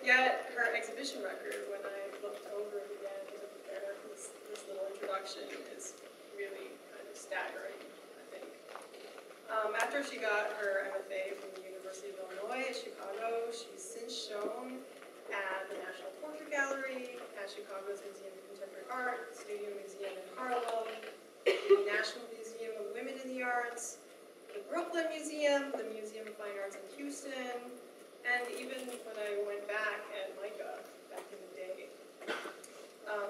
Yet her exhibition record, when I looked over it again to prepare this little introduction, is really kind of staggering, I think. After she got her MFA from the University of Illinois at Chicago, she's since shown at the National Portrait Gallery, at Chicago's Museum of Contemporary Art, Studio Museum in Harlem, the National Museum of Women in the Arts, the Brooklyn Museum, the Museum of Fine Arts in Houston, and even when I went back at MICA back in the day.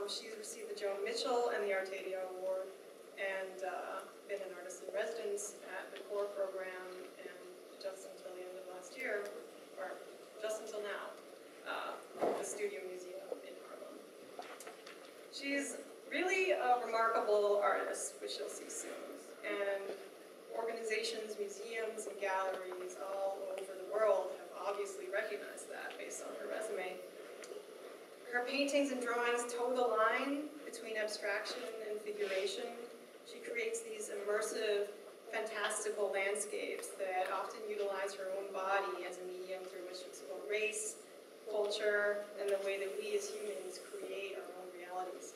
She's received the Joan Mitchell and the Artadia Award, and been an artist in residence at the core program, and just until the end of last year, or just until now, the Studio Museum in Harlem. She's really a remarkable artist, which you'll see soon, and organizations, museums, and galleries all over the world have obviously recognized that based on her resume. Her paintings and drawings toe the line between abstraction and figuration. She creates these immersive, fantastical landscapes that often utilize her own body as a medium through which to explore race, culture, and the way that we as humans create our own realities.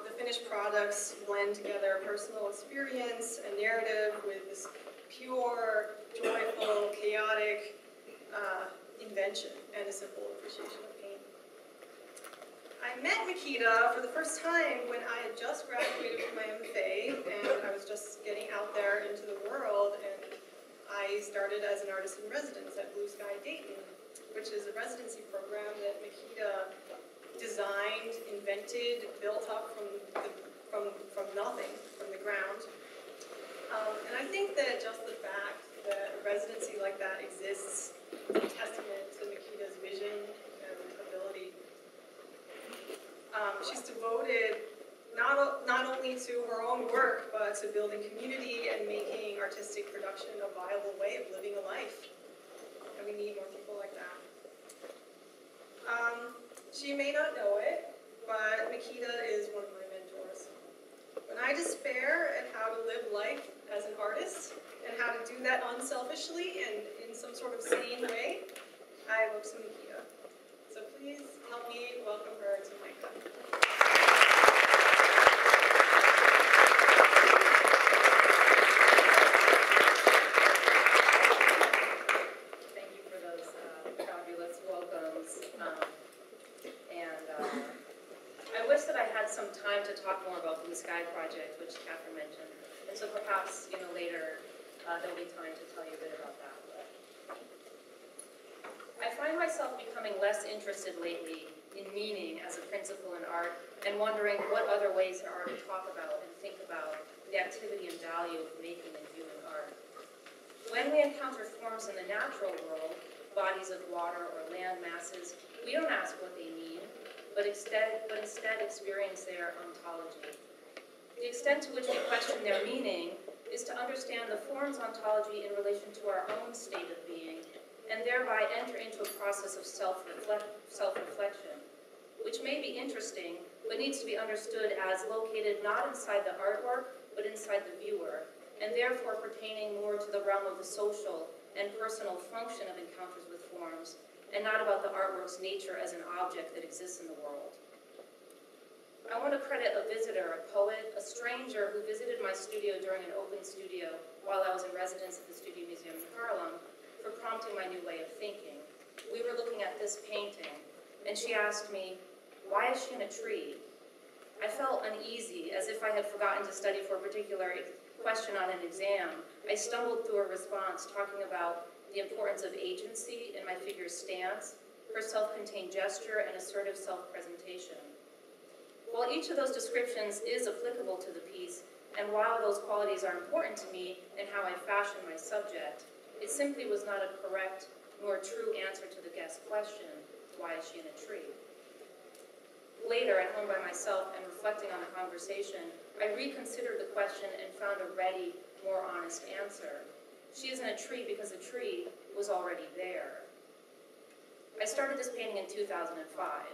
The finished products blend together personal experience and narrative with this pure, joyful, chaotic invention and a simple appreciation of paint. I met Mequitta for the first time when I had just graduated from my MFA, and I was just getting out there into the world, and I started as an artist in residence at Blue Sky Dayton, which is a residency program that Mequitta designed, invented, built up from nothing, from the ground. And I think that just the fact that a residency like that exists is a testament to Mequitta's vision and ability. She's devoted not only to her own work, but to building community and making artistic production a viable way of living a life. And we need more people like that. She may not know it, but Mequitta is one of my mentors. When I despair at how to live life as an artist, and how to do that unselfishly and in some sort of sane way, I look to Mequitta. So please help me welcome her to MICA. Thank you for those fabulous welcomes. I wish that I had some time to talk more about Blue Sky Project, which Catherine mentioned. And so perhaps, later there'll be time to tell you a bit about that. I find myself becoming less interested lately in meaning as a principle in art, and wondering what other ways there are to talk about and think about the activity and value of making and viewing art. When we encounter forms in the natural world, bodies of water or land masses, we don't ask what they mean, but instead experience their ontology. The extent to which we question their meaning is to understand the form's ontology in relation to our own state of being, and thereby enter into a process of self-reflection, which may be interesting, but needs to be understood as located not inside the artwork, but inside the viewer, and therefore pertaining more to the realm of the social and personal function of encounters with forms, and not about the artwork's nature as an object that exists in the world. I want to credit a visitor, a poet, a stranger who visited my studio during an open studio while I was in residence at the Studio Museum in Harlem, for prompting my new way of thinking. We were looking at this painting, and she asked me, "Why is she in a tree?" I felt uneasy, as if I had forgotten to study for a particular question on an exam. I stumbled through a response talking about the importance of agency in my figure's stance, her self-contained gesture, and assertive self-presentation. While each of those descriptions is applicable to the piece, and while those qualities are important to me in how I fashion my subject, it simply was not a correct nor true answer to the guest's question, why is she in a tree? Later, at home by myself and reflecting on the conversation, I reconsidered the question and found a ready, more honest answer. She is in a tree because a tree was already there. I started this painting in 2005.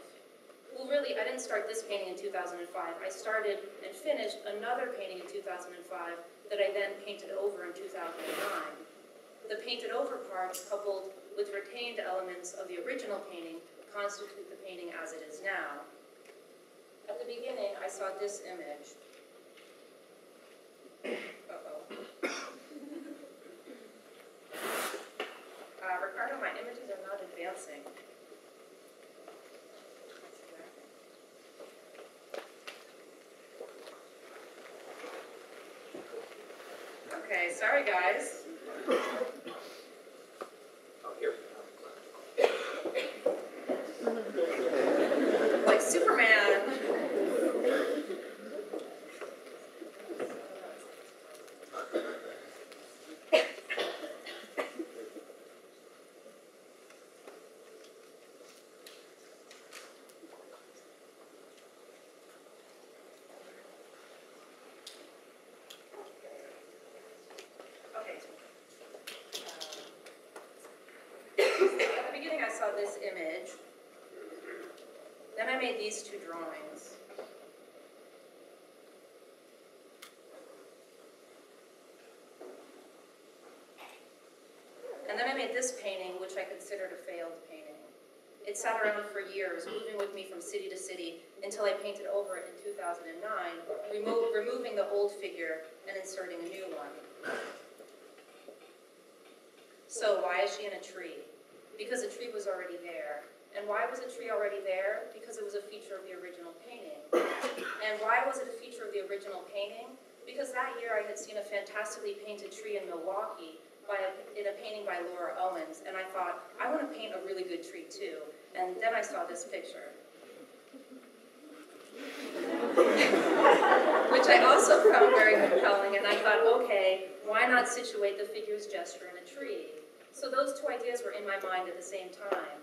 Well, really, I didn't start this painting in 2005. I started and finished another painting in 2005 that I then painted over in 2009. The painted over part, coupled with retained elements of the original painting, constitute the painting as it is now. At the beginning, I saw this image. Ricardo, my images are not advancing. Okay, sorry guys. Oh, here. Like Superman. At the beginning I saw this image, then I made these two drawings. And then I made this painting, which I considered a failed painting. It sat around for years, moving with me from city to city, until I painted over it in 2009, removing the old figure and inserting a new one. So why is she in a tree? Because a tree was already there. And why was a tree already there? Because it was a feature of the original painting. And why was it a feature of the original painting? Because that year I had seen a fantastically painted tree in Milwaukee in a painting by Laura Owens, and I thought, I want to paint a really good tree too. And then I saw this picture. Which I also found very compelling, and I thought, okay, why not situate the figure's gesture in a tree? So those two ideas were in my mind at the same time.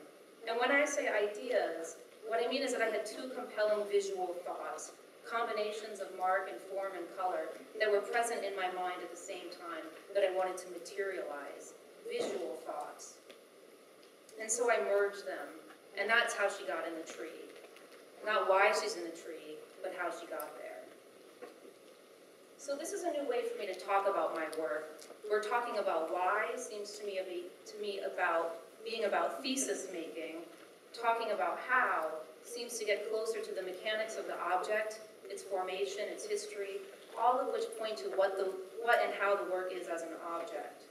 And when I say ideas, what I mean is that I had two compelling visual thoughts, combinations of mark and form and color that were present in my mind at the same time that I wanted to materialize, visual thoughts. And so I merged them, and that's how she got in the tree. Not why she's in the tree, but how she got there. So this is a new way for me to talk about my work. We're talking about why seems to me about being about thesis making. Talking about how seems to get closer to the mechanics of the object, its formation, its history, all of which point to what and how the work is as an object.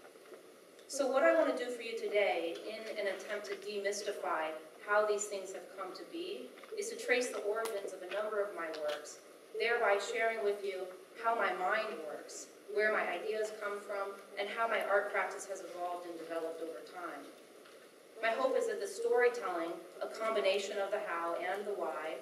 So what I want to do for you today, in an attempt to demystify how these things have come to be, is to trace the origins of a number of my works, thereby sharing with you how my mind works, where my ideas come from, and how my art practice has evolved and developed over time. My hope is that the storytelling, a combination of the how and the why,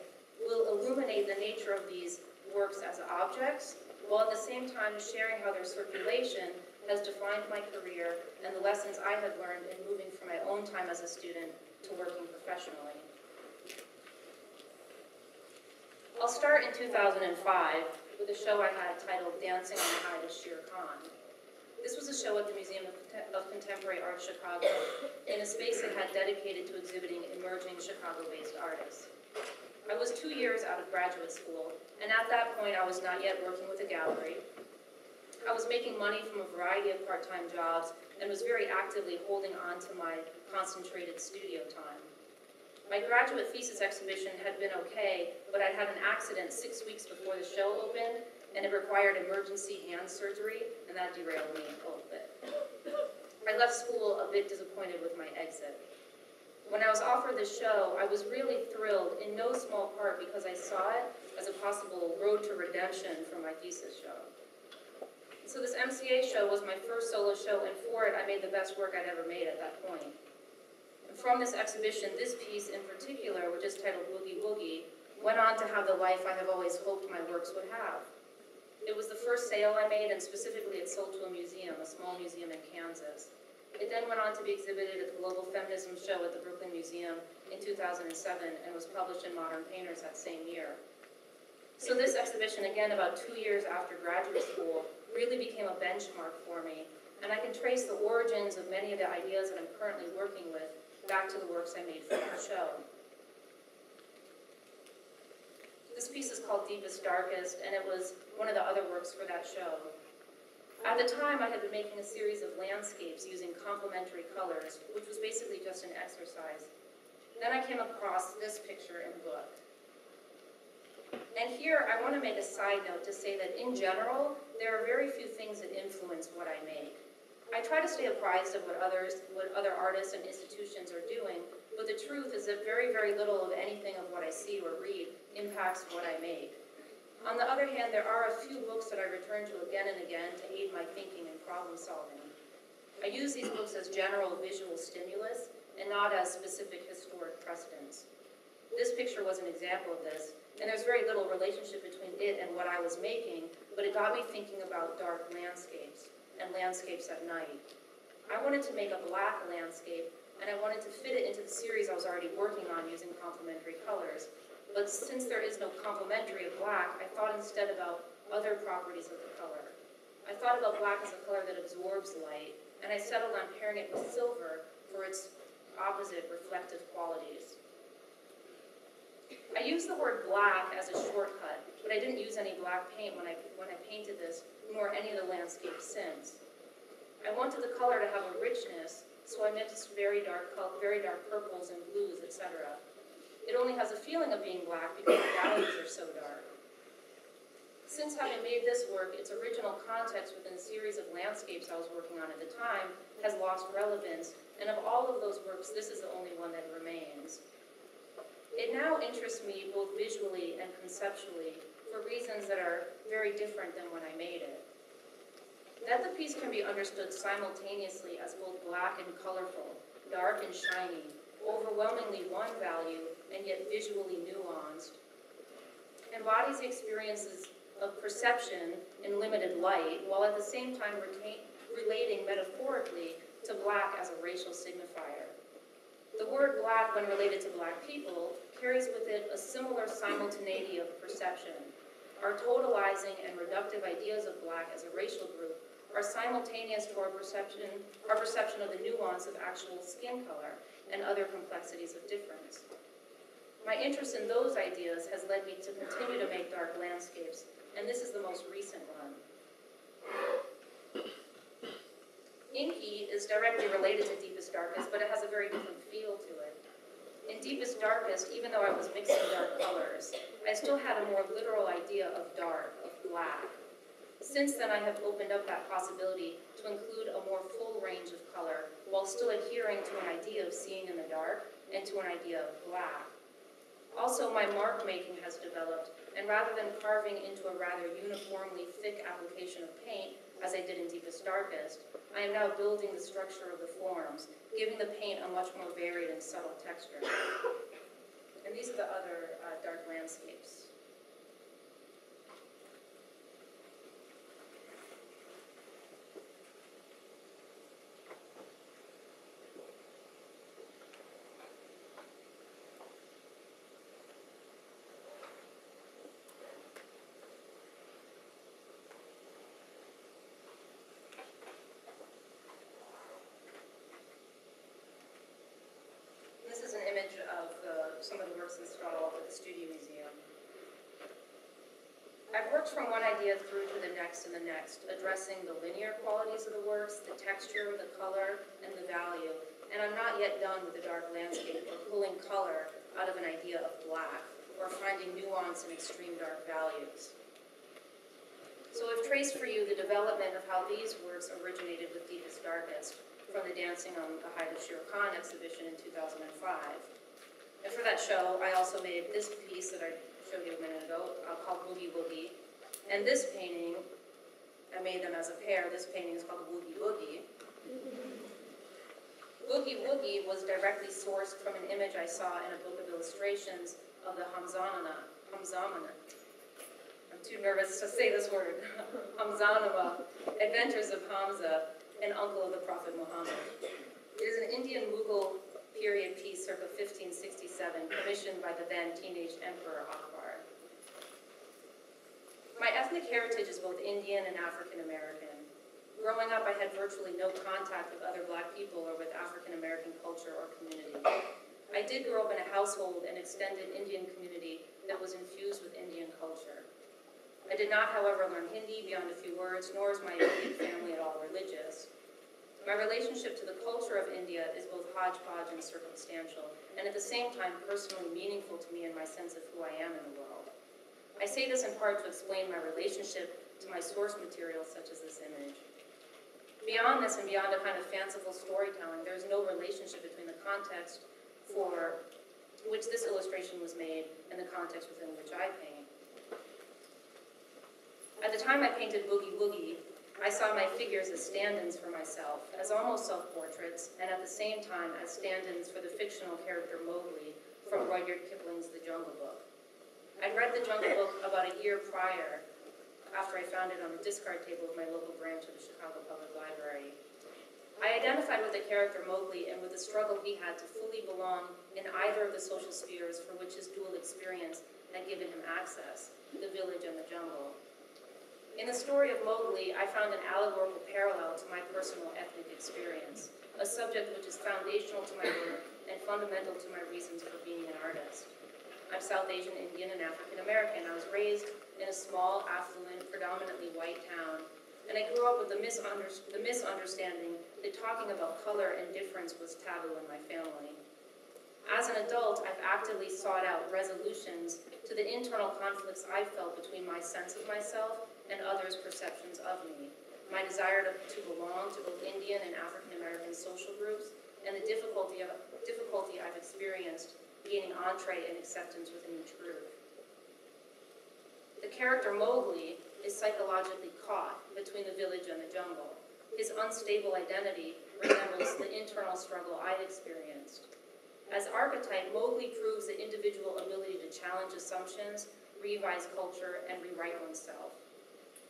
will illuminate the nature of these works as objects, while at the same time sharing how their circulation has defined my career and the lessons I have learned in moving from my own time as a student to working professionally. I'll start in 2005 with a show I had titled Dancing on the Hide of Shere Khan. This was a show at the Museum of Contemporary Art Chicago, in a space it had dedicated to exhibiting emerging Chicago-based artists. I was 2 years out of graduate school, and at that point I was not yet working with a gallery. I was making money from a variety of part-time jobs and was very actively holding on to my concentrated studio time. My graduate thesis exhibition had been okay, but I'd had an accident 6 weeks before the show opened, and it required emergency hand surgery, and that derailed me a little bit. I left school a bit disappointed with my exit. When I was offered this show, I was really thrilled, in no small part because I saw it as a possible road to redemption for my thesis show. So this MCA show was my first solo show, and for it I made the best work I'd ever made at that point. And from this exhibition, this piece in particular, which is titled Woogie Woogie, went on to have the life I have always hoped my works would have. It was the first sale I made, and specifically it sold to a museum, a small museum in Kansas. It then went on to be exhibited at the Global Feminism Show at the Brooklyn Museum in 2007 and was published in Modern Painters that same year. So this exhibition, again about 2 years after graduate school, really became a benchmark for me, and I can trace the origins of many of the ideas that I'm currently working with back to the works I made for that show. This piece is called Deepest Darkest, and it was one of the other works for that show. At the time, I had been making a series of landscapes using complementary colors, which was basically just an exercise. Then I came across this picture in the book. And here, I want to make a side note to say that in general, there are very few things that influence what I make. I try to stay apprised of what other artists and institutions are doing, but the truth is that very, very little of anything of what I see or read impacts what I make. On the other hand, there are a few books that I return to again and again to aid my thinking and problem solving. I use these books as general visual stimulus and not as specific historic precedents. This picture was an example of this, and there's very little relationship between it and what I was making, but it got me thinking about dark landscapes and landscapes at night. I wanted to make a black landscape, and I wanted to fit it into the series I was already working on using complementary colors. But since there is no complementary of black, I thought instead about other properties of the color. I thought about black as a color that absorbs light, and I settled on pairing it with silver for its opposite reflective qualities. I used the word black as a shortcut, but I didn't use any black paint when I painted this, nor any of the landscapes since. I wanted the color to have a richness, so I mixed very dark purples and blues, etc. It only has a feeling of being black because the values are so dark. Since having made this work, its original context within a series of landscapes I was working on at the time has lost relevance, and of all of those works, this is the only one that remains. It now interests me both visually and conceptually for reasons that are very different than when I made it. That the piece can be understood simultaneously as both black and colorful, dark and shiny, overwhelmingly one value, and yet visually nuanced, embodies the experiences of perception in limited light, while at the same time relating metaphorically to black as a racial signifier. The word black, when related to black people, carries with it a similar simultaneity of perception. Our totalizing and reductive ideas of black as a racial group are simultaneous to our perception of the nuance of actual skin color and other complexities of difference. My interest in those ideas has led me to continue to make dark landscapes, and this is the most recent one. Inky is directly related to Deepest Darkest, but it has a very different feel to it. In Deepest Darkest, even though I was mixing dark colors, I still had a more literal idea of dark, of black. Since then, I have opened up that possibility to include a more full range of color, while still adhering to an idea of seeing in the dark and to an idea of black. Also, my mark making has developed, and rather than carving into a rather uniformly thick application of paint, as I did in Deepest Darkest, I am now building the structure of the forms, giving the paint a much more varied and subtle texture. And these are the other dark landscapes. This is an image of some of the works installed at the Studio Museum. I've worked from one idea through to the next and the next, addressing the linear qualities of the works, the texture, the color, and the value. And I'm not yet done with the dark landscape or pulling color out of an idea of black or finding nuance in extreme dark values. So I've traced for you the development of how these works originated with Deepest Darkest, from the Dancing on the Height of Shere Khan exhibition in 2005. And for that show, I also made this piece that I showed you a minute ago, called Boogie Woogie. And this painting, I made them as a pair. This painting is called Woogie Boogie. Boogie Woogie was directly sourced from an image I saw in a book of illustrations of the Hamzanama. I'm too nervous to say this word. Hamzanama, Adventures of Hamza, an uncle of the Prophet Muhammad. It is an Indian Mughal period piece circa 1567, commissioned by the then teenage Emperor Akbar. My ethnic heritage is both Indian and African American. Growing up, I had virtually no contact with other Black people or with African American culture or community. I did grow up in a household and extended Indian community that was infused with Indian culture. I did not, however, learn Hindi beyond a few words, nor is my immediate family at all religious. My relationship to the culture of India is both hodgepodge and circumstantial, and at the same time personally meaningful to me in my sense of who I am in the world. I say this in part to explain my relationship to my source material, such as this image. Beyond this and beyond a kind of fanciful storytelling, there is no relationship between the context for which this illustration was made and the context within which I paint. At the time I painted Boogie Woogie, I saw my figures as stand-ins for myself, as almost self-portraits, and at the same time as stand-ins for the fictional character Mowgli from Rudyard Kipling's The Jungle Book. I'd read The Jungle Book about a year prior, after I found it on the discard table of my local branch of the Chicago Public Library. I identified with the character Mowgli and with the struggle he had to fully belong in either of the social spheres for which his dual experience had given him access, the village and the jungle. In the story of Mowgli, I found an allegorical parallel to my personal ethnic experience, a subject which is foundational to my work and fundamental to my reasons for being an artist. I'm South Asian, Indian, and African American. I was raised in a small, affluent, predominantly white town, and I grew up with the misunderstanding that talking about color and difference was taboo in my family. As an adult, I've actively sought out resolutions to the internal conflicts I felt between my sense of myself and others' perceptions of me, my desire to belong to both Indian and African American social groups, and the difficulty I've experienced gaining entree and acceptance within each group. The character Mowgli is psychologically caught between the village and the jungle. His unstable identity resembles the internal struggle I'd experienced. As archetype, Mowgli proves the individual ability to challenge assumptions, revise culture, and rewrite oneself.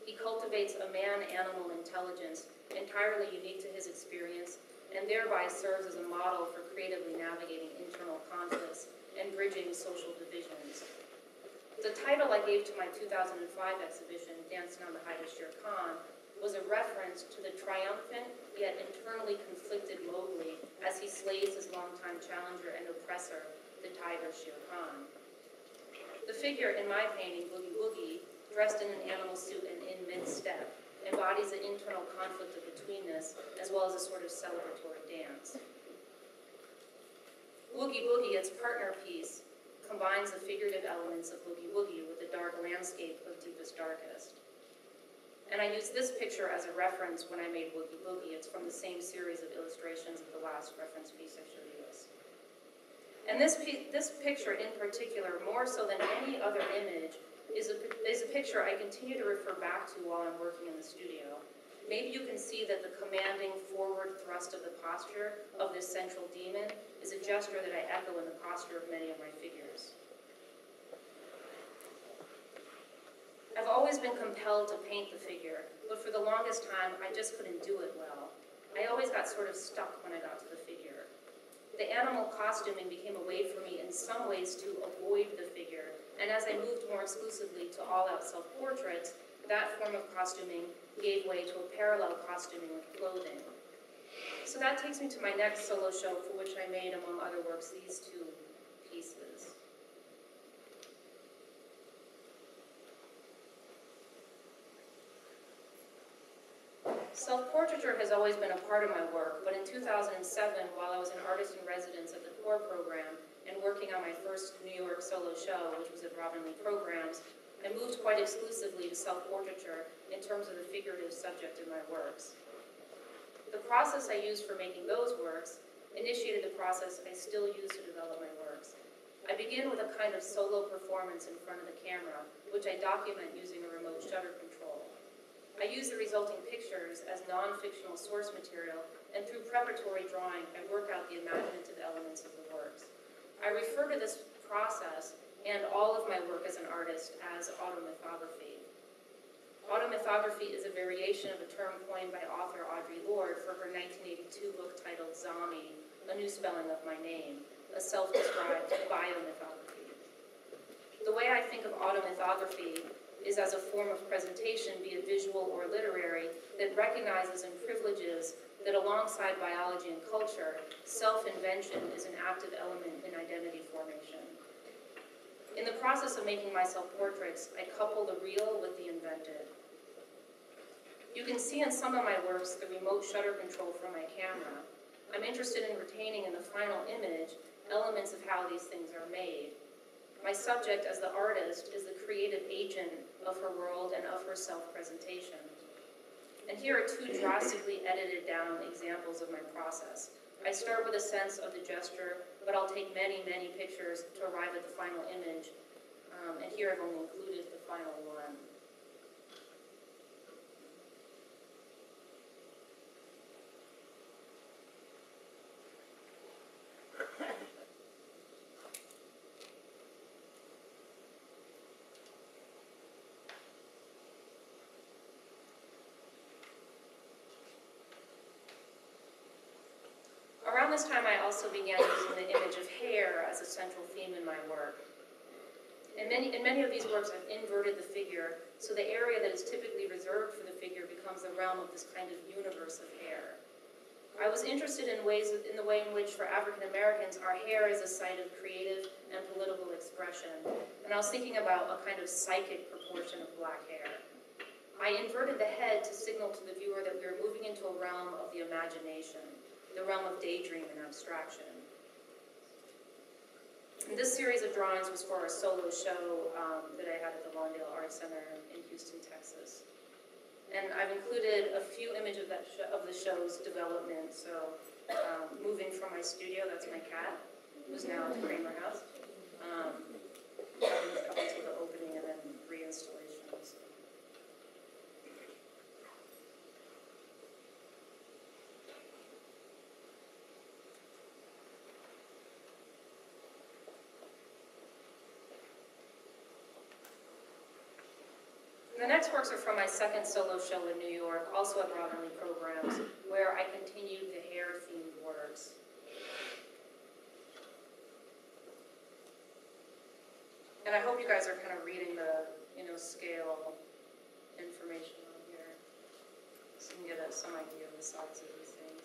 He cultivates a man-animal intelligence entirely unique to his experience, and thereby serves as a model for creatively navigating internal conflicts and bridging social divisions. The title I gave to my 2005 exhibition, Dancing on the Height of Shere Khan, was a reference to the triumphant yet internally conflicted Mowgli as he slays his longtime challenger and oppressor, the tiger Shere Khan. The figure in my painting, Boogie Woogie, dressed in an animal suit and in mid-step, embodies the internal conflict of betweenness as well as a sort of celebratory dance. Woogie Boogie, its partner piece, combines the figurative elements of Boogie Woogie with the dark landscape of Deepest Darkest. And I used this picture as a reference when I made Woogie Boogie. It's from the same series of illustrations of the last reference piece I showed you this. And this picture in particular, more so than any other image, is a picture I continue to refer back to while I'm working in the studio. Maybe you can see that the commanding forward thrust of the posture of this central demon is a gesture that I echo in the posture of many of my figures. I've always been compelled to paint the figure, but for the longest time, I just couldn't do it well. I always got sort of stuck when I got to the figure. The animal costuming became a way for me in some ways to avoid the figure, and as I moved more exclusively to all-out self-portraits, that form of costuming gave way to a parallel costuming with clothing. So that takes me to my next solo show, for which I made, among other works, these two pieces. Self-portraiture has always been a part of my work, but in 2007, while I was an artist in residence at the CORE program and working on my first New York solo show, which was at Robin Lee Programs, I moved quite exclusively to self-portraiture in terms of the figurative subject in my works. The process I used for making those works initiated the process I still use to develop my works. I begin with a kind of solo performance in front of the camera, which I document using a remote shutter control. I use the resulting pictures as non-fictional source material, and through preparatory drawing, I work out the imaginative elements of the works. I refer to this process and all of my work as an artist as automythography. Automythography is a variation of a term coined by author Audre Lorde for her 1982 book titled Zombie, A New Spelling of My Name, a self-described biomythography. The way I think of automythography is as a form of presentation, be it visual or literary, that recognizes and privileges that alongside biology and culture, self-invention is an active element in identity formation. In the process of making my self-portraits, I couple the real with the invented. You can see in some of my works the remote shutter control from my camera. I'm interested in retaining in the final image elements of how these things are made. My subject as the artist is the creative agent of her world and of her self-presentation. And here are two drastically edited down examples of my process. I start with a sense of the gesture, but I'll take many, many pictures to arrive at the final image. And here I've only included the final one. Around this time, I also began using the image of hair as a central theme in my work. In many of these works, I've inverted the figure, so the area that is typically reserved for the figure becomes the realm of this kind of universe of hair. I was interested in the way in which, for African Americans, our hair is a site of creative and political expression, and I was thinking about a kind of psychic proportion of black hair. I inverted the head to signal to the viewer that we were moving into a realm of the imagination, the realm of daydream and abstraction. And this series of drawings was for a solo show that I had at the Lawndale Art Center in Houston, Texas. And I've included a few images of the show's development. So moving from my studio, that's my cat, who's now at the Kramer House. Up until the opening and then reinstallations. The next works are from my second solo show in New York, also at Broadway programs, where I continued the hair-themed works. And I hope you guys are kind of reading the, scale information on here, so you can get some idea of the size of these things.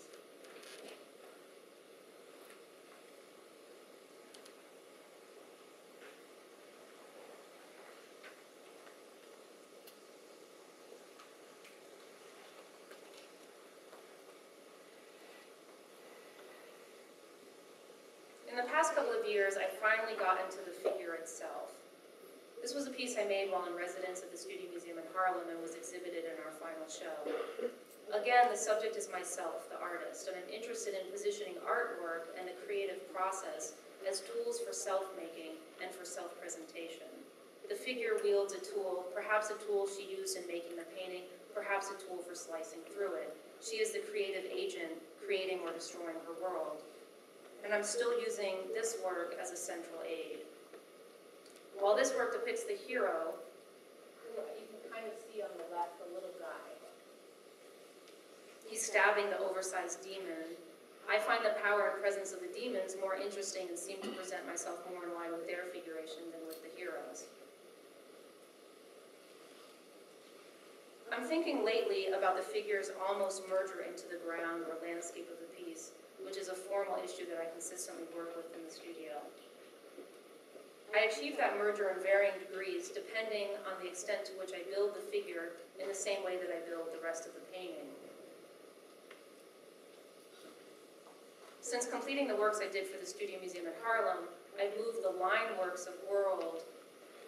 In the past couple of years, I finally got into the figure itself. This was a piece I made while in residence at the Studio Museum in Harlem and was exhibited in our final show. Again, the subject is myself, the artist, and I'm interested in positioning artwork and the creative process as tools for self-making and for self-presentation. The figure wields a tool, perhaps a tool she used in making the painting, perhaps a tool for slicing through it. She is the creative agent, creating or destroying her world. And I'm still using this work as a central aid. While this work depicts the hero, who you can kind of see on the left, the little guy. He's stabbing the oversized demon. I find the power and presence of the demons more interesting and seem to present myself more in line with their figuration than with the heroes. I'm thinking lately about the figure's almost merger into the ground or landscape of the piece, which is a formal issue that I consistently work with in the studio. I achieve that merger in varying degrees depending on the extent to which I build the figure in the same way that I build the rest of the painting. Since completing the works I did for the Studio Museum in Harlem, I've moved the line works of World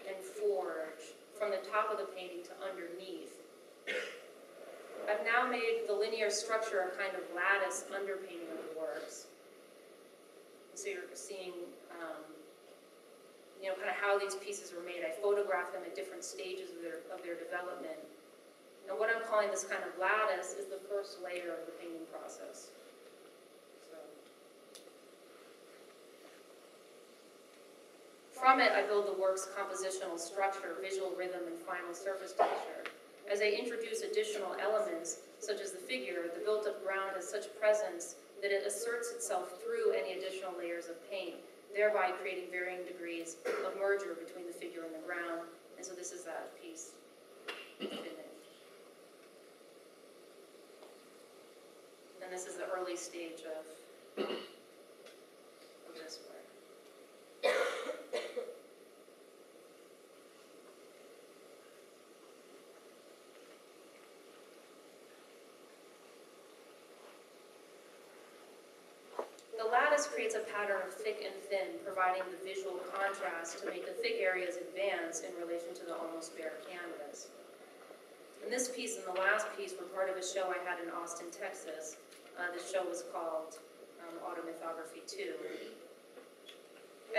and Forge from the top of the painting to underneath. I've now made the linear structure a kind of lattice underpainting of the works. So you're seeing kind of how these pieces were made. I photographed them at different stages of their development. And what I'm calling this kind of lattice is the first layer of the painting process. From it, I build the work's compositional structure, visual rhythm, and final surface texture. As I introduce additional elements, such as the figure, the built-up ground has such presence that it asserts itself through any additional layers of paint, thereby creating varying degrees of merger between the figure and the ground. And so this is that piece finished. And this is the early stage of this work. lattice creates a pattern of thick and thin, providing the visual contrast to make the thick areas advance in relation to the almost bare canvas. And this piece and the last piece were part of a show I had in Austin, Texas. The show was called Automythography 2.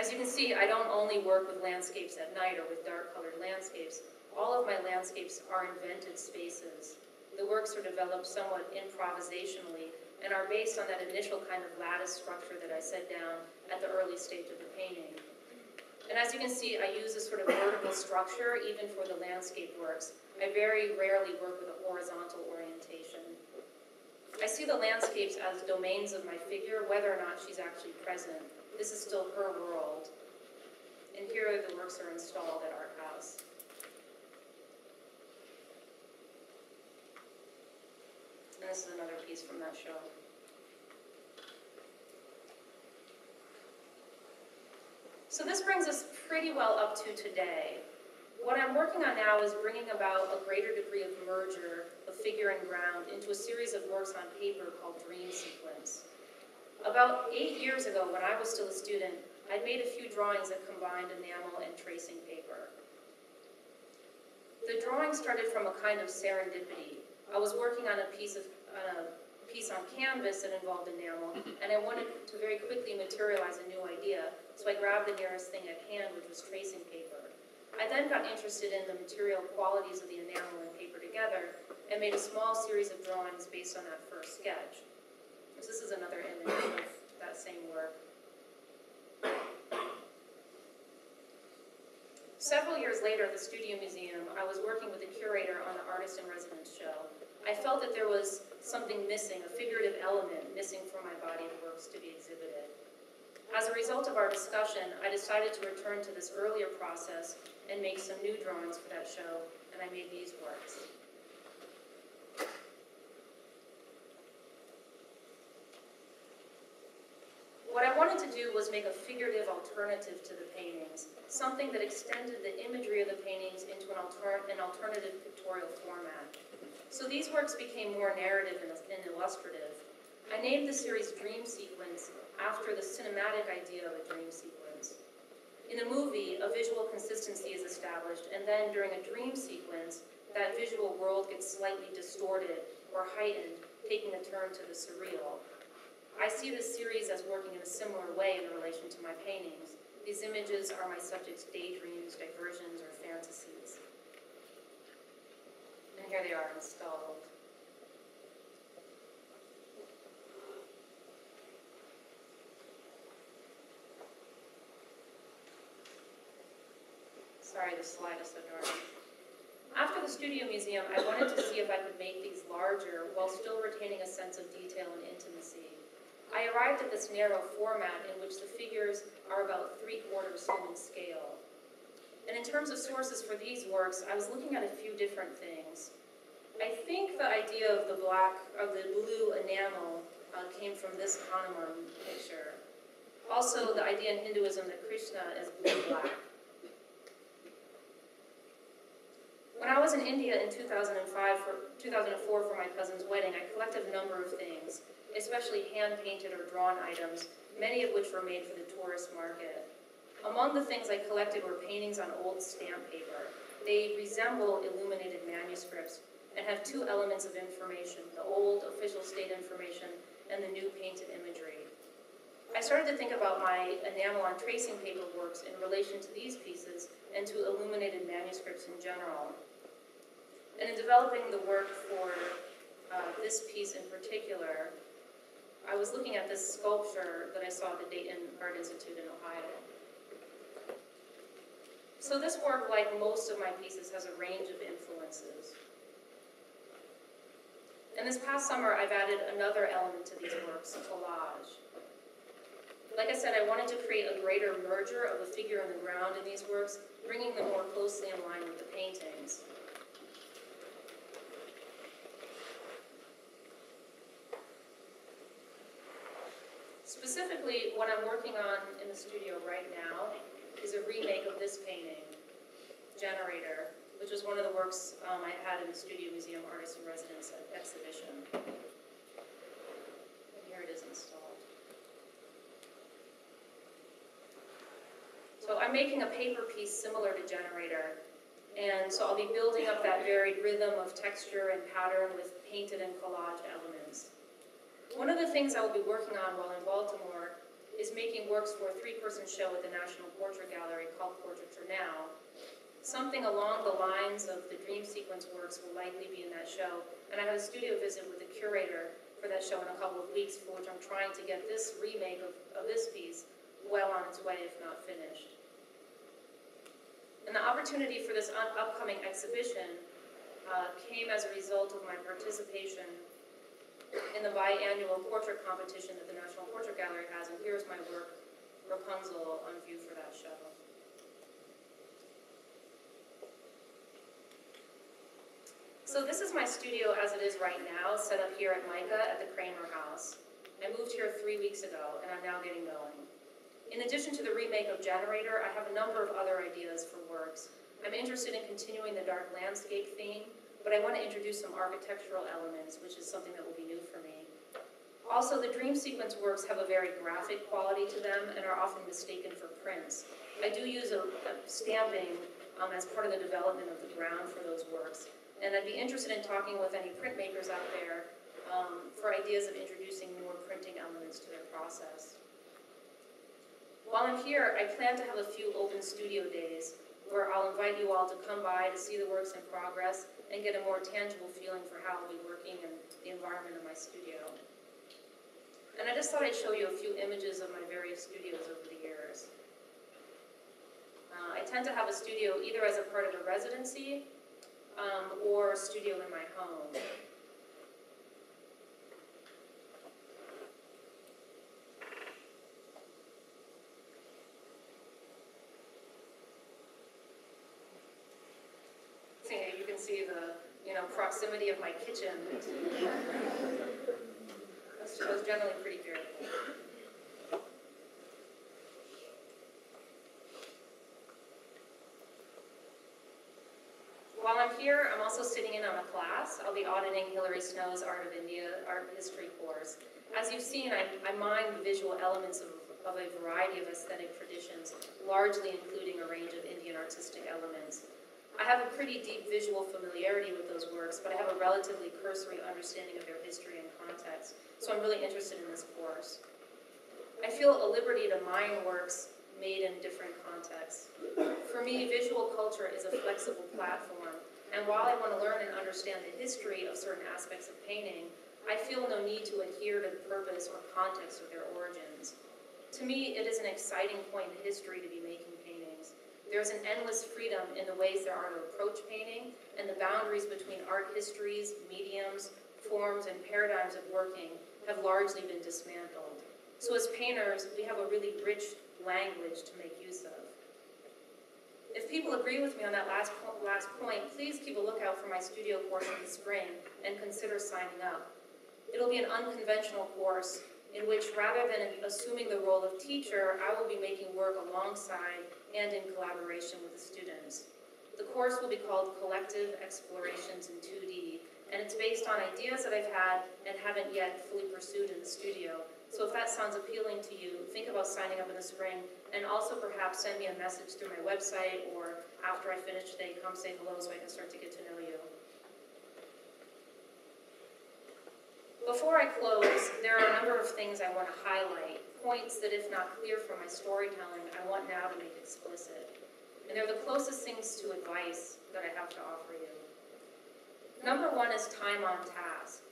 As you can see, I don't only work with landscapes at night or with dark-colored landscapes. All of my landscapes are invented spaces. The works are developed somewhat improvisationally and are based on that initial kind of lattice structure that I set down at the early stage of the painting. And as you can see, I use a sort of vertical structure even for the landscape works. I very rarely work with a horizontal orientation. I see the landscapes as domains of my figure, whether or not she's actually present. This is still her world. And here the works are installed at our house. And this is another piece from that show. So this brings us pretty well up to today. What I'm working on now is bringing about a greater degree of merger of figure and ground into a series of works on paper called Dream Sequence. About 8 years ago, when I was still a student, I'd made a few drawings that combined enamel and tracing paper. The drawing started from a kind of serendipity. I was working on a piece on canvas that involved enamel, and I wanted to very quickly materialize a new idea, so I grabbed the nearest thing at hand, which was tracing paper. I then got interested in the material qualities of the enamel and paper together, and made a small series of drawings based on that first sketch. So this is another image of that same work. Several years later at the Studio Museum, I was working with the curator on the Artist in Residence show. I felt that there was something missing, a figurative element missing from my body of works to be exhibited. As a result of our discussion, I decided to return to this earlier process and make some new drawings for that show, and I made these works. What I wanted to do was make a figurative alternative to the paintings, something that extended the imagery of the paintings into an alternative pictorial format. So these works became more narrative and illustrative. I named the series Dream Sequence after the cinematic idea of a dream sequence. In a movie, a visual consistency is established, and then during a dream sequence, that visual world gets slightly distorted or heightened, taking a turn to the surreal. I see this series as working in a similar way in relation to my paintings. These images are my subjects' daydreams, diversions, or fantasies. And here they are installed. Sorry, the slide is so dark. After the Studio Museum, I wanted to see if I could make these larger while still retaining a sense of detail and intimacy. I arrived at this narrow format in which the figures are about 3/4 in scale. And in terms of sources for these works, I was looking at a few different things. I think the idea of the blue enamel came from this Hanuman picture. Also, the idea in Hinduism that Krishna is blue-black. When I was in India in 2004 for my cousin's wedding, I collected a number of things, especially hand-painted or drawn items, many of which were made for the tourist market. Among the things I collected were paintings on old stamp paper. They resemble illuminated manuscripts and have two elements of information, the old official state information and the new painted imagery. I started to think about my enamel on tracing paper works in relation to these pieces and to illuminated manuscripts in general. And in developing the work for this piece in particular, I was looking at this sculpture that I saw at the Dayton Art Institute in Ohio. So this work, like most of my pieces, has a range of influences. And this past summer, I've added another element to these works, collage. Like I said, I wanted to create a greater merger of the figure and the ground in these works, bringing them more closely in line with the paintings. Specifically, what I'm working on in the studio right now is a remake of this painting, Generator, which was one of the works I had in the Studio Museum Artist in Residence exhibition. And here it is installed. So I'm making a paper piece similar to Generator, and so I'll be building up that varied rhythm of texture and pattern with painted and collage elements. One of the things I will be working on while in Baltimore is making works for a 3-person show at the National Portrait Gallery called Portraiture Now. Something along the lines of the dream sequence works will likely be in that show, and I have a studio visit with the curator for that show in a couple of weeks, for which I'm trying to get this remake of this piece well on its way, if not finished. And the opportunity for this upcoming exhibition came as a result of my participation in the biannual portrait competition that the National Portrait Gallery has, and here's my work, Rapunzel, on view for that show. So this is my studio as it is right now, set up here at MICA at the Kramer House. I moved here 3 weeks ago, and I'm now getting going. In addition to the remake of Generator, I have a number of other ideas for works. I'm interested in continuing the dark landscape theme, but I want to introduce some architectural elements, which is something that will be new for me. Also, the dream sequence works have a very graphic quality to them and are often mistaken for prints. I do use a stamping as part of the development of the ground for those works. And I'd be interested in talking with any printmakers out there for ideas of introducing more printing elements to their process. While I'm here, I plan to have a few open studio days where I'll invite you all to come by to see the works in progress and get a more tangible feeling for how I'll be working in the environment of my studio. And I just thought I'd show you a few images of my various studios over the years. I tend to have a studio either as a part of a residency or a studio in my home. So you can see the proximity of my kitchen. I was generally pretty careful. While I'm here, I'm also sitting in on a class. I'll be auditing Hilary Snow's Art of India art history course. As you've seen, I mine the visual elements of a variety of aesthetic traditions, largely including a range of Indian artistic elements. I have a pretty deep visual familiarity with those works, but I have a relatively cursory understanding of their history and context, so I'm really interested in this course. I feel a liberty to mine works made in different contexts. For me, visual culture is a flexible platform, and while I want to learn and understand the history of certain aspects of painting, I feel no need to adhere to the purpose or context of their origins. To me, it is an exciting point in history to be making paintings. There's an endless freedom in the ways there are to approach painting, and the boundaries between art histories, mediums, forms, and paradigms of working have largely been dismantled. So as painters, we have a really rich language to make use of. If people agree with me on that last point, please keep a lookout for my studio course in the spring and consider signing up. It'll be an unconventional course in which, rather than assuming the role of teacher, I will be making work alongside and in collaboration with the students. The course will be called Collective Explorations in 2D, and it's based on ideas that I've had and haven't yet fully pursued in the studio. So if that sounds appealing to you, think about signing up in the spring, and also perhaps send me a message through my website, or after I finish today, come say hello so I can start to get to know you. Before I close, there are a number of things I want to highlight, points that, if not clear from my storytelling, I want now to make explicit. And they're the closest things to advice that I have to offer you. Number one is time on task.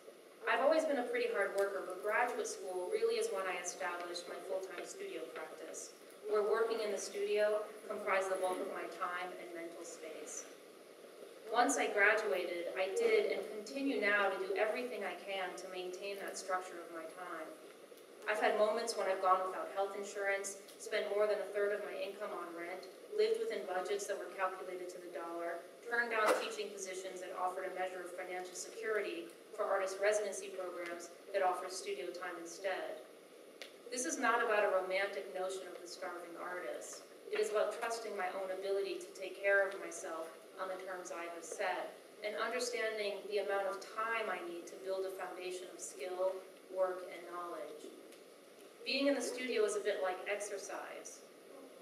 I've always been a pretty hard worker, but graduate school really is when I established my full-time studio practice, where working in the studio comprised the bulk of my time and mental space. Once I graduated, I did and continue now to do everything I can to maintain that structure of my time. I've had moments when I've gone without health insurance, spent more than a third of my income on rent, lived within budgets that were calculated to the dollar, turned down teaching positions that offered a measure of financial security for artist residency programs that offer studio time instead. This is not about a romantic notion of the starving artist. It is about trusting my own ability to take care of myself on the terms I have set, and understanding the amount of time I need to build a foundation of skill, work, and knowledge. Being in the studio is a bit like exercise.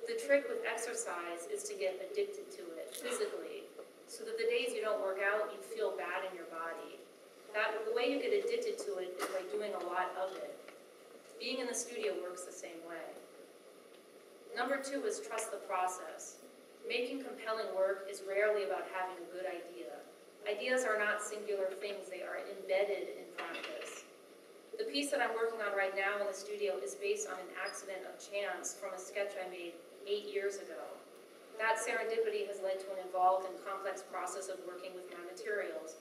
The trick with exercise is to get addicted to it physically, so that the days you don't work out, you feel bad in your body. The way you get addicted to it is by doing a lot of it. Being in the studio works the same way. Number 2 is trust the process. Making compelling work is rarely about having a good idea. Ideas are not singular things, they are embedded in practice. The piece that I'm working on right now in the studio is based on an accident of chance from a sketch I made 8 years ago. That serendipity has led to an involved and complex process of working with my materials.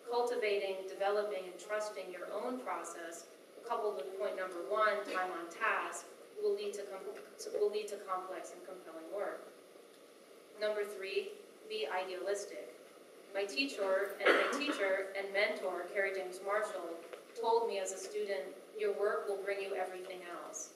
Cultivating, developing, and trusting your own process, coupled with point number 1, time on task, will lead to complex and compelling work. Number 3, be idealistic. My teacher and mentor, Carrie James Marshall, told me as a student, your work will bring you everything else.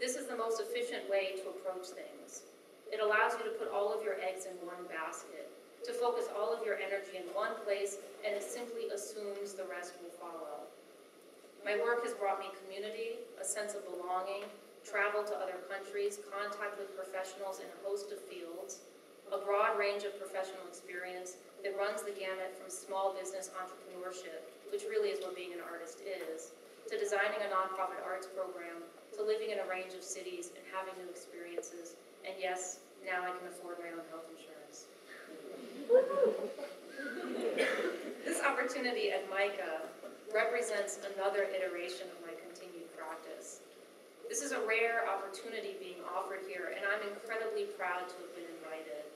This is the most efficient way to approach things. It allows you to put all of your eggs in one basket, to focus all of your energy in one place, and it simply assumes the rest will follow. My work has brought me community, a sense of belonging, travel to other countries, contact with professionals in a host of fields, a broad range of professional experience that runs the gamut from small business entrepreneurship, which really is what being an artist is, to designing a nonprofit arts program, to living in a range of cities and having new experiences. And yes, now I can afford my own health insurance. This opportunity at MICA represents another iteration of my continued practice. This is a rare opportunity being offered here, and I'm incredibly proud to have been invited.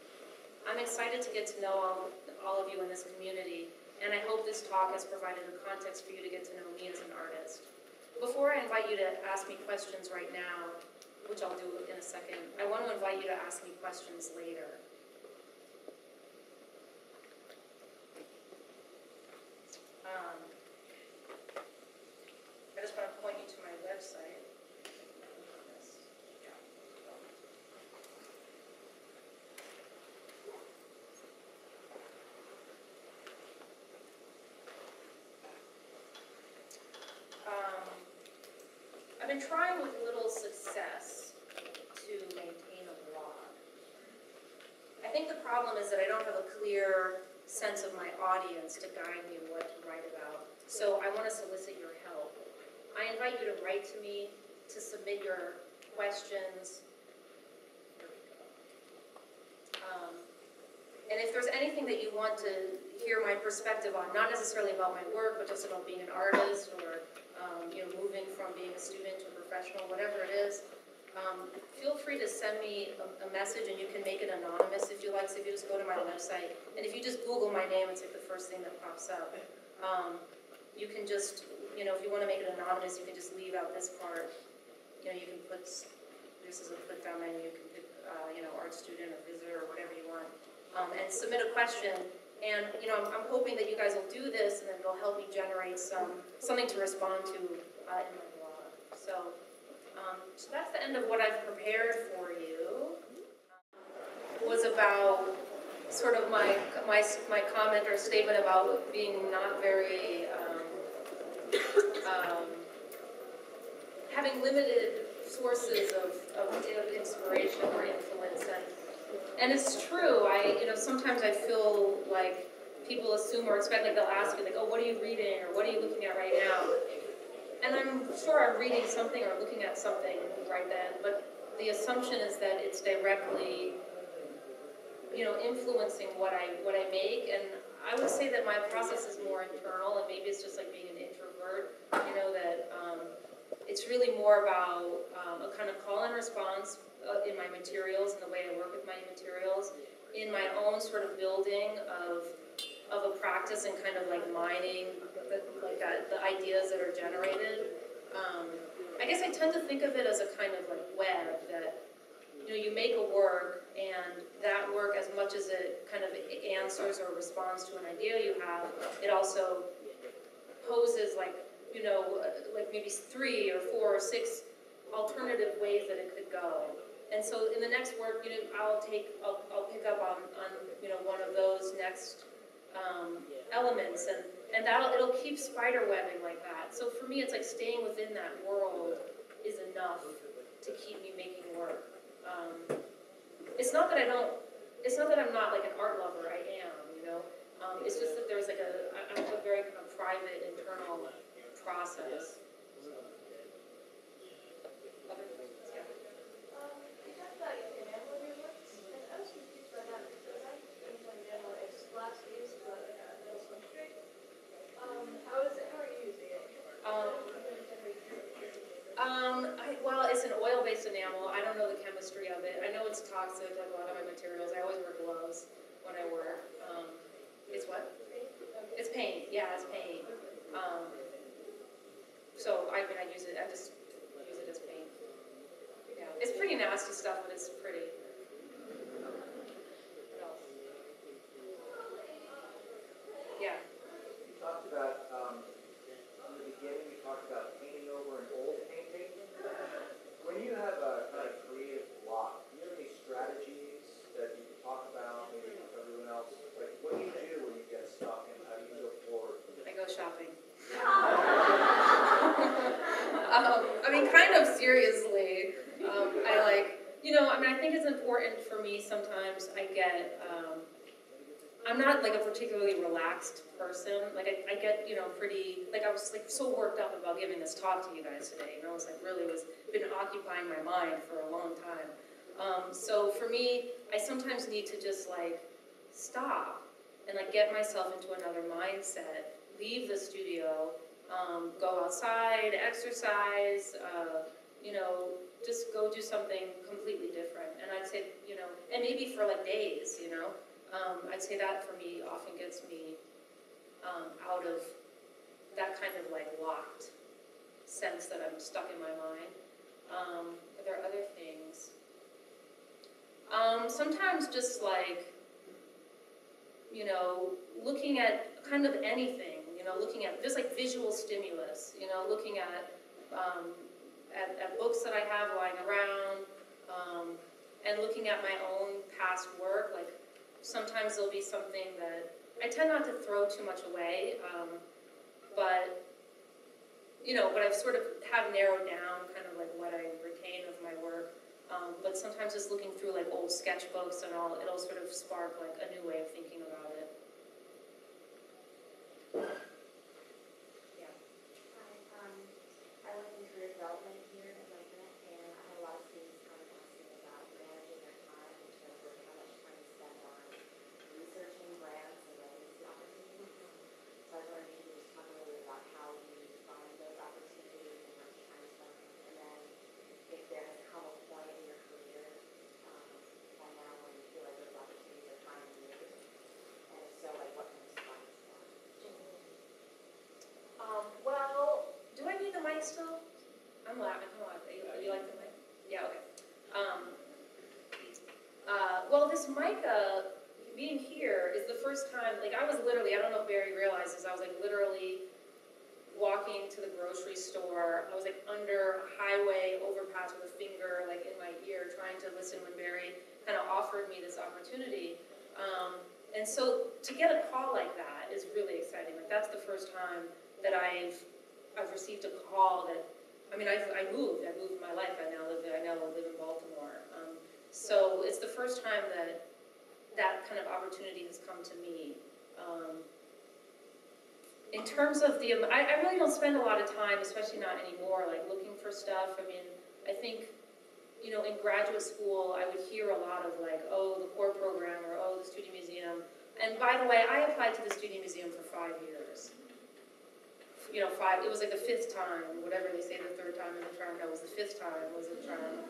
I'm excited to get to know all of you in this community, and I hope this talk has provided a context for you to get to know me as an artist. Before I invite you to ask me questions right now, which I'll do in a second, I want to invite you to ask me questions later. I just want to point you to my website. I've been trying with little success to maintain a blog. I think the problem is that I don't have a clear sense of my audience to guide me in what to write about. So I want to solicit your help. I invite you to write to me, to submit your questions. And if there's anything that you want to hear my perspective on, not necessarily about my work, but just about being an artist or moving from being a student to a professional, whatever it is, feel free to send me a message, and you can make it anonymous if you like. So if you just go to my website, and if you just Google my name, it's like the first thing that pops up. You can just, if you want to make it anonymous, you can just leave out this part. You can put, this is a put down menu, you can pick, art student or visitor or whatever you want, and submit a question. And I'm hoping that you guys will do this, and then it'll help me generate something to respond to in my blog. So that's the end of what I've prepared for you. Was about sort of my comment or statement about being not very having limited sources of inspiration or influence. And it's true. Sometimes I feel like people assume or expect, like they'll ask you, like, oh, what are you reading, or what are you looking at right now? And I'm sure I'm reading something or looking at something right then, but the assumption is that it's directly, influencing what I make. And I would say that my process is more internal, and maybe it's just like being an introvert, that it's really more about a kind of call and response in my materials and the way I work with my materials, in my own sort of building of a practice and kind of like mining the ideas that are generated. I guess I tend to think of it as a kind of like web that, you make a work, and that work, as much as it kind of answers or responds to an idea you have, it also poses like maybe 3 or 4 or 6 alternative ways that it could go. And so in the next work, I'll pick up on one of those next elements, and it'll keep spider webbing like that. So for me, it's like staying within that world is enough to keep me making work. it's not that I don't, it's not that I'm not like an art lover, I am, you know? It's just that there's like I have a very kind of private, internal process. Other questions? Yeah. You talked about enamel in your books, and I was confused by that because I think enamel is glass based, but no substrate. How are you using it? Well, it's an oil-based enamel. I don't know the chemistry of it. I know it's toxic, like a lot of my materials. I always wear gloves when I work. It's what? It's paint. Yeah, it's paint. So I mean, I just use it as paint. Yeah, it's pretty nasty stuff, but it's pretty. What else? Yeah. You talked about, in the beginning, you talked about painting over an old painting. When you have a kind of creative block, do you have any strategies that you can talk about, maybe with everyone else? Like, what do you do when you get stuck, and how do you go forward? I go shopping. I mean, kind of seriously. I like, you know, I mean, I think it's important for me sometimes. I'm not like a particularly relaxed person. Like I get, you know, pretty, like I was like so worked up about giving this talk to you guys today. You know, it's like really been occupying my mind for a long time. So for me, I sometimes need to just like stop and like get myself into another mindset, leave the studio, go outside, exercise, you know, just go do something completely different. And I'd say, you know, and maybe for like days, you know, I'd say that for me often gets me out of that kind of like locked sense that I'm stuck in my mind. Are there other things? Sometimes just like, you know, looking at kind of anything, you know, looking at just like visual stimulus, you know, looking at books that I have lying around, and looking at my own past work. Like sometimes there'll be something that I tend not to throw too much away, but you know, but I've sort of have narrowed down kind of like what I retain of my work. But sometimes just looking through like old sketchbooks and all, it'll sort of spark like a new way of thinking about it. Yeah. Hi, I work in career development here at MICA, and I have a lot of students come and ask me about managing their time in terms of how much time to spend on researching grants and residency opportunities. So I was wondering if you could just talk a little bit about how you find those opportunities and how much time to spend on them, and then if there has come a point in your career by now when you feel like those opportunities are time limited, and if so, like what kind of stuff is that? Well, do I need the mic still? I'm laughing. Come on. You like the mic? Yeah, okay. Well, this MICA being here is the first time, like I was literally, I don't know if Barry realizes, I was like literally walking to the grocery store. I was like under a highway overpass with a finger like in my ear trying to listen when Barry kind of offered me this opportunity. And so to get a call like that is really exciting. Like that's the first time that I've received a call that, I mean, I moved my life. I now live in Baltimore. So it's the first time that that kind of opportunity has come to me. In terms of I really don't spend a lot of time, especially not anymore, like looking for stuff. I mean, I think, you know, in graduate school, I would hear a lot of like, oh, the core program, or oh, the student museum. And by the way, I applied to the student museum for 5 years. You know, it was like the 5th time, whatever they say the 3rd time in the term, no, it was the 5th time was the term.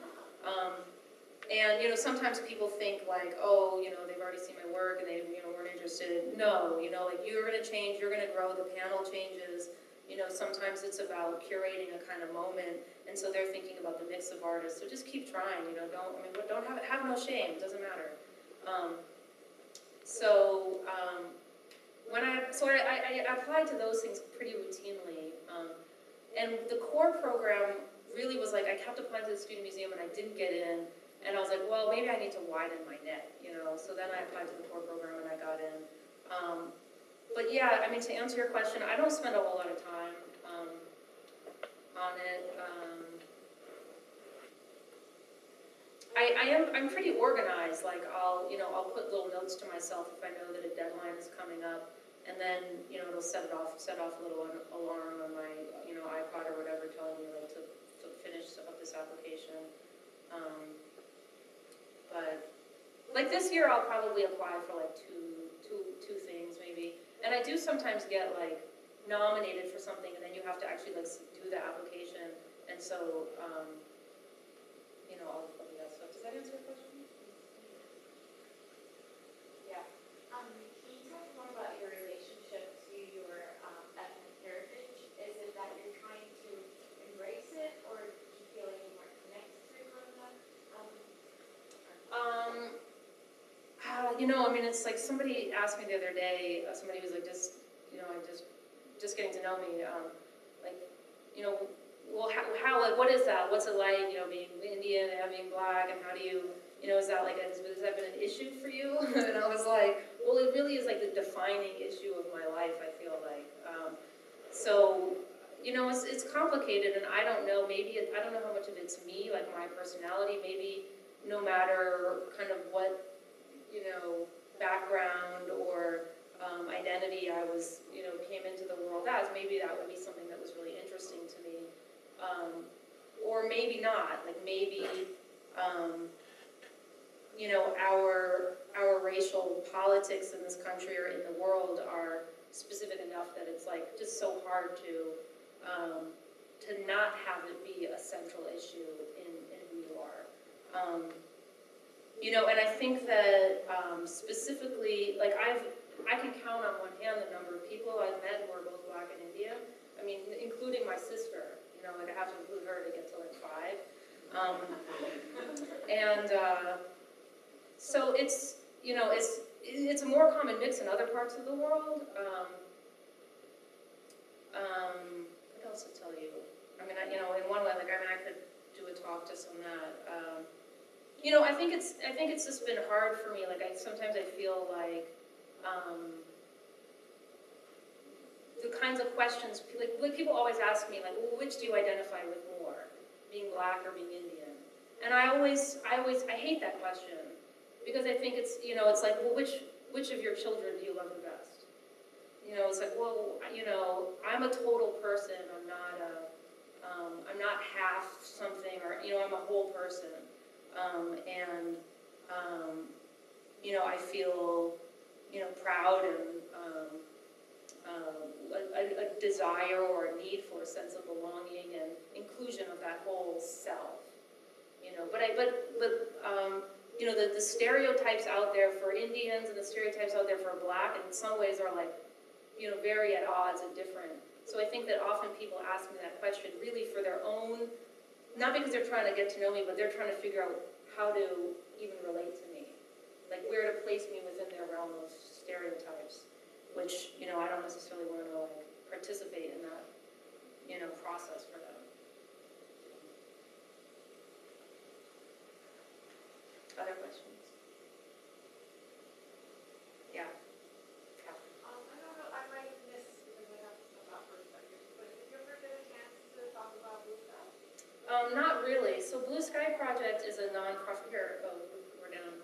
And, you know, sometimes people think like, oh, you know, they've already seen my work and they, you know, weren't interested. No, you know, like you're going to change, you're going to grow, the panel changes. You know, sometimes it's about curating a kind of moment, and so they're thinking about the mix of artists. So just keep trying, you know, don't have no shame, it doesn't matter. I applied to those things pretty routinely, and the core program really was like, I kept applying to the student museum and I didn't get in, and I was like, well, maybe I need to widen my net, you know, so then I applied to the core program and I got in. But yeah, I mean, to answer your question, I don't spend a whole lot of time on it. I'm pretty organized, like I'll put little notes to myself if I know that a deadline is coming up, and then, it'll set off a little alarm on my, iPod or whatever telling me like to finish up this application. But like this year I'll probably apply for like two things maybe, and I do sometimes get like nominated for something and then you have to actually like do the application, and so, I'll do that stuff. Does that answer your question? Yeah. Can you talk more about your relationship to your ethnic heritage? Is it that you're trying to embrace it, or do you feel like you're more connected to it growing up? It's like somebody asked me the other day, somebody was like, just getting to know me, well, how, like, what is that? What's it like, being Indian and being black, and how do you, is that like, has that been an issue for you? And I was like, well, it really is like the defining issue of my life, I feel like. So, it's complicated, and I don't know, I don't know how much of it's me, like my personality, maybe no matter kind of what, background or identity I was, came into the world as, maybe that would be something that was really interesting to me. Or maybe not, like maybe, our racial politics in this country or in the world are specific enough that it's like just so hard to not have it be a central issue in who you are. And I think that specifically, like I can count on one hand the number of people I've met who are both black and Indian. I mean, including my sister. Like I have to include her to get to like 5. So it's it's a more common mix in other parts of the world. What else to tell you? I mean, in one way, like I could do a talk just on that. I think it's just been hard for me. Like sometimes I feel like the kinds of questions, like people always ask me, like, well, which do you identify with more, being black or being Indian? And I hate that question, because I think it's, it's like, well, which of your children do you love the best? It's like, well, I'm a total person. I'm not half something, or, I'm a whole person. I feel, proud and a desire or a need for a sense of belonging and inclusion of that whole self. The stereotypes out there for Indians and the stereotypes out there for black in some ways are like, very at odds and different. So I think that often people ask me that question really for their own, not because they're trying to get to know me, but they're trying to figure out how to even relate to me. Like where to place me within their realm of stereotypes, which, I don't necessarily want to like participate in that, process for them. Other questions? Yeah. I don't know, I might miss because I have to step out for a second, but did you ever get a chance to talk about Blue Sky? Not really. So Blue Sky Project is a nonprofit. Here, we're down.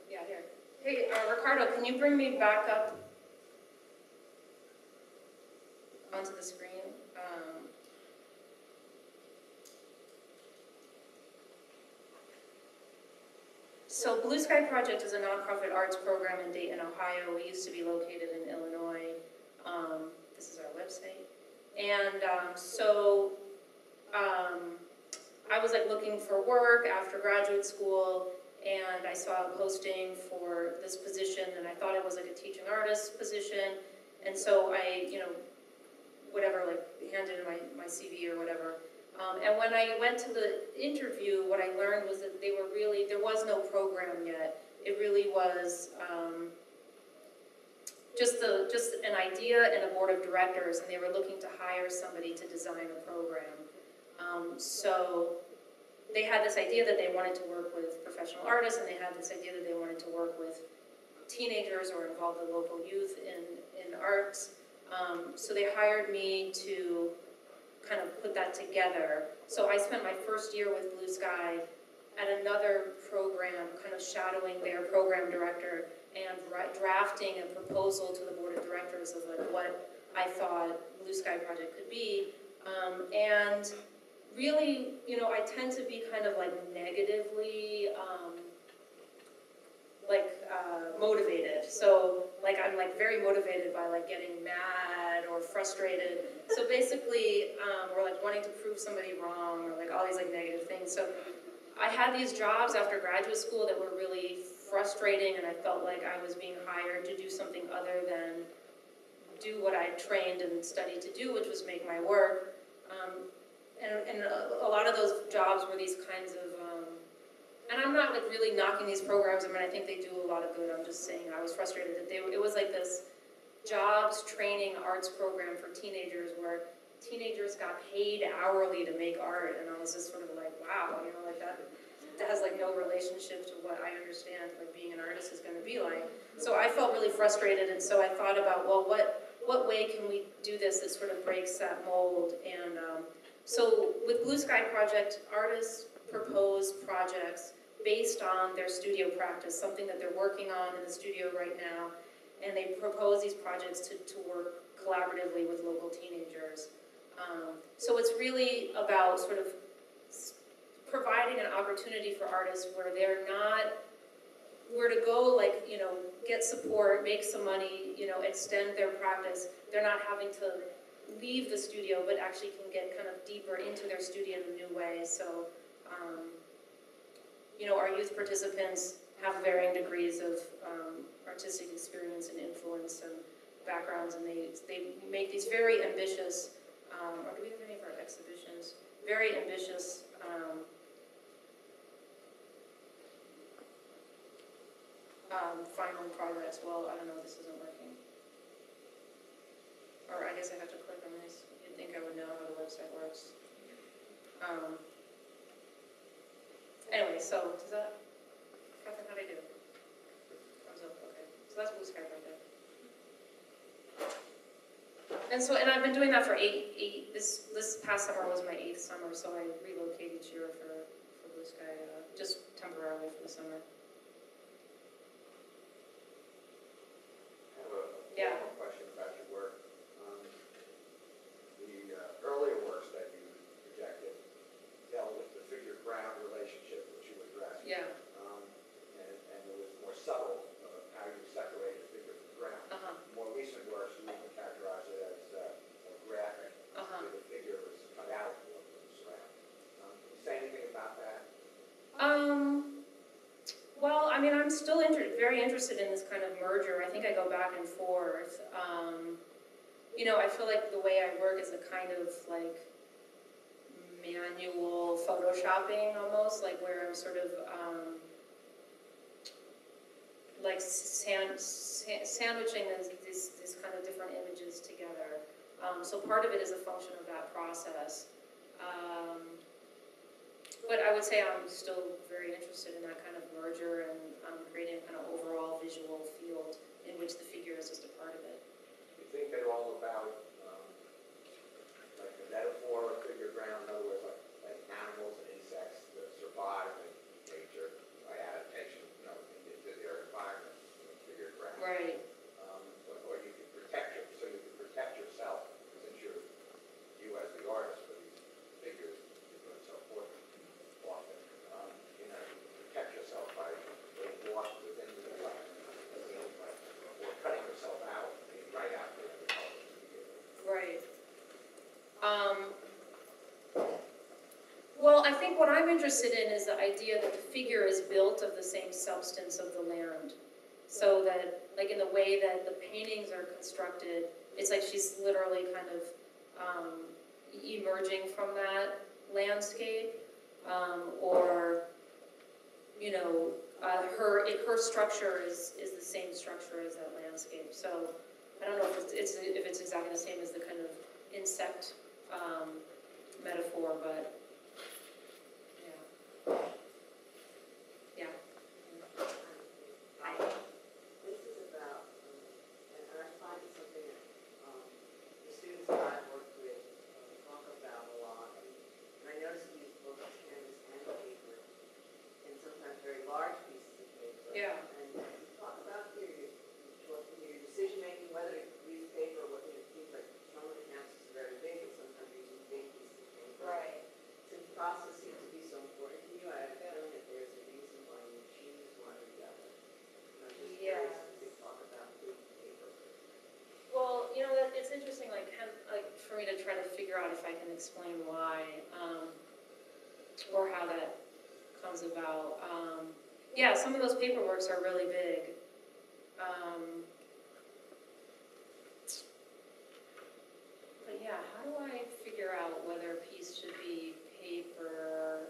Yeah, here. Hey, Ricardo, can you bring me back up onto the screen? So Blue Sky Project is a nonprofit arts program in Dayton, Ohio. We used to be located in Illinois. This is our website. And I was like looking for work after graduate school, and I saw a posting for this position, and I thought it was like a teaching artist position. And so I, handed in my CV or whatever. And when I went to the interview, what I learned was that there was no program yet. It really was just an idea and a board of directors, and they were looking to hire somebody to design a program. So they had this idea that they wanted to work with professional artists, and they had this idea that they wanted to work with teenagers or involve the local youth in arts. So they hired me to kind of put that together. So I spent my first year with Blue Sky at another program, kind of shadowing their program director and drafting a proposal to the board of directors of like what I thought Blue Sky Project could be. And really, you know, I tend to be kind of like negatively, motivated. So like I'm like very motivated by like getting mad or frustrated. So basically, or like wanting to prove somebody wrong or like all these like negative things. So I had these jobs after graduate school that were really frustrating, and I felt like I was being hired to do something other than do what I trained and studied to do, which was make my work. And a lot of those jobs were these kinds of, and I'm not like really knocking these programs. I mean, I think they do a lot of good. I'm just saying I was frustrated that it was like this jobs training arts program for teenagers where teenagers got paid hourly to make art, and I was just sort of like, wow, you know, like that has like no relationship to what I understand like being an artist is going to be like. So I felt really frustrated, and so I thought about, well, what way can we do this that sort of breaks that mold? And so with Blue Sky Project, artists propose projects based on their studio practice, something that they're working on in the studio right now, and they propose these projects to work collaboratively with local teenagers. So it's really about sort of providing an opportunity for artists where they're not, where to go, like, you know, get support, make some money, you know, extend their practice. They're not having to leave the studio, but actually can get kind of deeper into their studio in a new way. So, you know, our youth participants have varying degrees of artistic experience and influence and backgrounds, and they make these very ambitious, or do we have any of our exhibitions? Very ambitious final progress. Well, I don't know, this isn't working. Or I guess I have to click on this. You'd think I would know how the website works. Anyway, so does that, Catherine, how'd I do? Thumbs up, okay. So that's Blue Sky Project. And so, and I've been doing that for this past summer was my 8th summer, so I relocate each year for Blue Sky, just temporarily for the summer. I have a question about your work. The earlier works that you projected dealt with the figure-ground relationship, which you addressed. Yeah. And it was more subtle how you separate the figure from the ground. More recent works, you even characterize it as a graphic, where the figure was cut out from the surround. Can you say anything about that? Well, I mean, I'm still very interested in this kind of merger. I think I go back and forth. You know, I feel like the way I work is a kind of like manual photoshopping almost, like where I'm sort of like sandwiching these kind of different images together. So part of it is a function of that process. But I would say I'm still very interested in that kind of merger and creating a kind of overall visual field in which the figure is just a part of it. You think they're all about like the metaphor of figure ground, in other words, like animals and insects that survive in nature by adaptation, you know, into their environment, figure ground. Right. Or you can protect it, so you can protect yourself, since you as the artist for these figures, you're doing so often. You know, you can protect yourself by being lost within the environment, or cutting yourself out, being right out there in the colors. Right. Well, I think what I'm interested in is the idea that the figure is built of the same substance of the land. So that, like in the way that the paintings are constructed, it's like she's literally kind of emerging from that landscape, or, you know, her structure is the same structure as that landscape. So I don't know if it's exactly the same as the kind of insect metaphor, but yeah. Yeah. This is about, and I find it something that the students that I work with talk about a lot. And I noticed you use both canvas and paper. explain why, or how that comes about. Yeah, some of those paperworks are really big. But yeah, how do I figure out whether a piece should be paper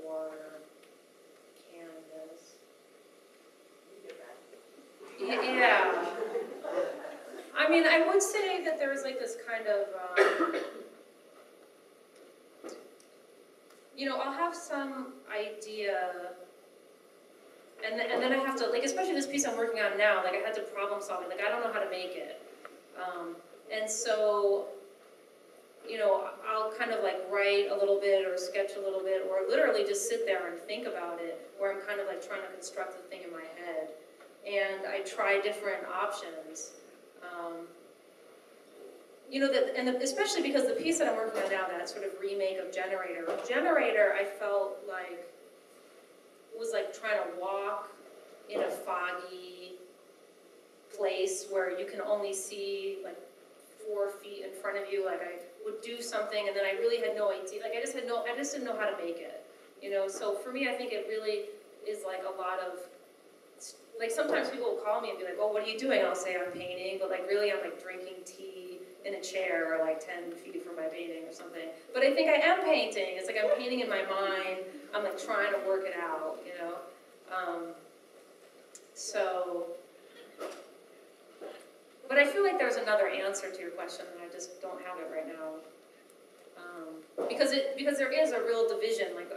or canvas? Yeah. I mean, I would say that there's like this kind of, I'll have some idea, and then I have to, like, especially this piece I'm working on now, like, I had to problem solve it, like, I don't know how to make it. And so, I'll kind of like write a little bit or sketch a little bit, or literally just sit there and think about it, where I'm kind of like trying to construct the thing in my head. And I try different options. Especially because the piece that I'm working on now, that sort of remake of Generator, I felt like was like trying to walk in a foggy place where you can only see like 4 feet in front of you. Like I would do something and then I really had no idea. Like I just didn't know how to make it. So for me, I think it really is like a lot of, like sometimes people will call me and be like, "Oh, what are you doing?" And I'll say I'm painting, but like really I'm like drinking tea in a chair like 10 feet from my painting or something. But I think I am painting. It's like I'm painting in my mind. I'm like trying to work it out, But I feel like there's another answer to your question and I just don't have it right now. Because there is a real division, like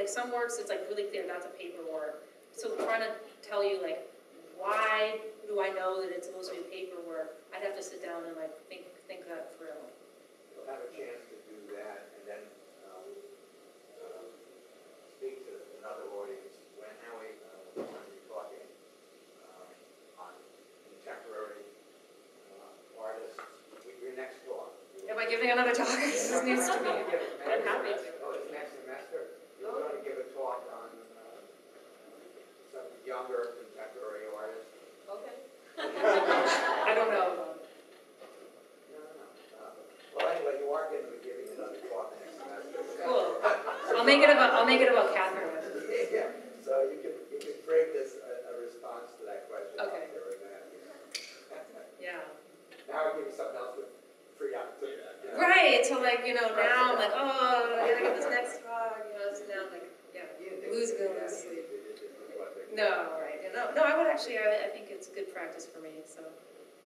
some works it's like really clear that's a paper work. So trying to tell you like, why do I know that it's supposed to be paper work? I'd have to sit down and like think that through. You'll have a chance to do that and then speak to another audience. When Howie, when you're talking on contemporary artists, your next talk. Am I giving another talk? This needs to be. I'm happy to. Oh, it's next semester. You're going to give a talk on some younger contemporary artists. Okay. I don't know. No. Well, anyway, you are going to be giving another talk next semester. Cool. I'll make it about Catherine. Yeah. So you can bring this a response to that question. Okay. Out there and that. Yeah. Now I'll give you something else with free opportunity. Right. So like now I'm like, oh, I gotta get this next talk. So now I'm like, yeah, lose go sleep. No, right. No, I would actually. I think it's good practice for me. So.